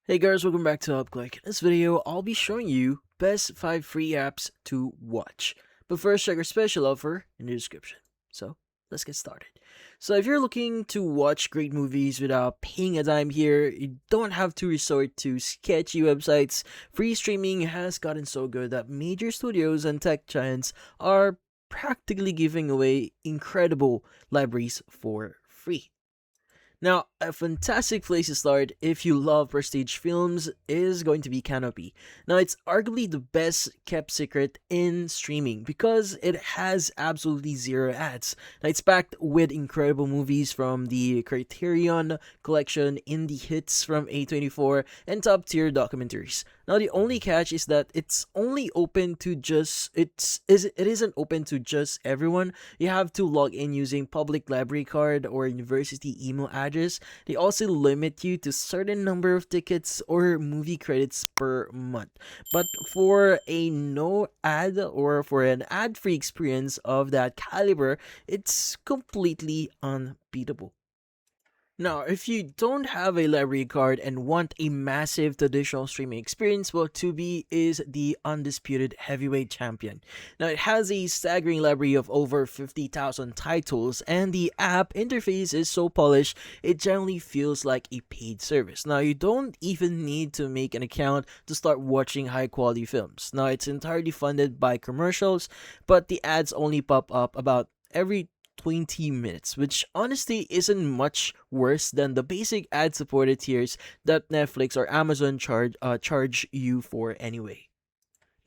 Hey guys, welcome back to UpClick. In this video, I'll be showing you best 5 free apps to watch. But first, check our special offer in the description. So, let's get started. So, if you're looking to watch great movies without paying a dime here, you don't have to resort to sketchy websites. Free streaming has gotten so good that major studios and tech giants are practically giving away incredible libraries for free. Now, a fantastic place to start if you love prestige films is going to be Canopy. Now, it's arguably the best kept secret in streaming because it has absolutely zero ads. Now, it's packed with incredible movies from the Criterion collection, indie hits from A24, and top tier documentaries. Now, the only catch is that it's only open to just it isn't open to just everyone. You have to log in using public library card or university email address. They also limit you to certain number of tickets or movie credits per month. But for a no ad or for an ad-free experience of that caliber, it's completely unbeatable. Now, if you don't have a library card and want a massive traditional streaming experience, well, Tubi is the undisputed heavyweight champion. Now, it has a staggering library of over 50,000 titles, and the app interface is so polished, it generally feels like a paid service. Now, you don't even need to make an account to start watching high quality films. Now, it's entirely funded by commercials, but the ads only pop up about every 20 minutes, which honestly isn't much worse than the basic ad supported tiers that Netflix or Amazon charge you for anyway.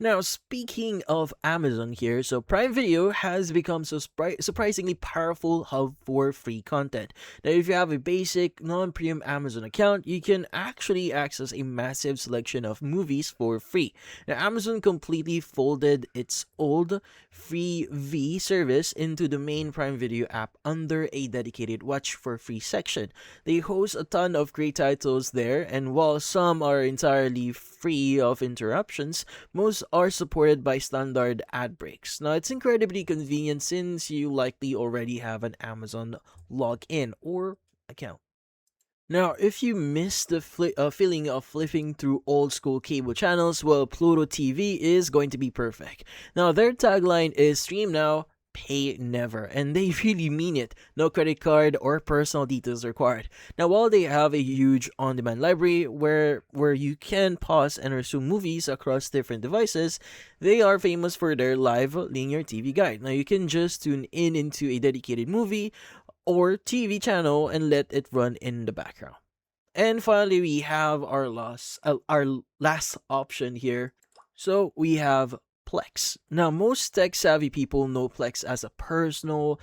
Now, speaking of Amazon here, so Prime Video has become so surprisingly powerful hub for free content. Now, if you have a basic non-premium Amazon account, you can actually access a massive selection of movies for free. Now, Amazon completely folded its old free V service into the main Prime Video app under a dedicated watch for free section. They host a ton of great titles there, and while some are entirely free of interruptions, most are supported by standard ad breaks. Now, it's incredibly convenient since you likely already have an Amazon login or account. Now, if you miss the feeling of flipping through old school cable channels, well, Pluto TV is going to be perfect. Now, their tagline is stream now, pay never, and they really mean it. No credit card or personal details required. Now, while they have a huge on-demand library where you can pause and resume movies across different devices, they are famous for their live linear TV guide. Now, you can just tune in into a dedicated movie or TV channel and let it run in the background. And finally, we have our last option here. So we have Plex. Now, most tech savvy people know Plex as a personal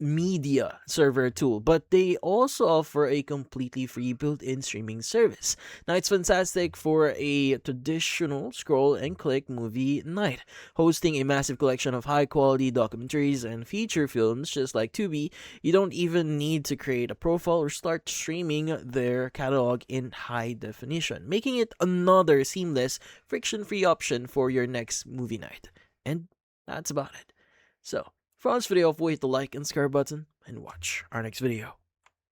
media server tool, but they also offer a completely free built-in streaming service. Now, it's fantastic for a traditional scroll and click movie night, hosting a massive collection of high-quality documentaries and feature films just like Tubi. You don't even need to create a profile or start streaming their catalog in high definition, making it another seamless, friction-free option for your next movie night. And that's about it. So, for this video, hit the like and subscribe button and watch our next video.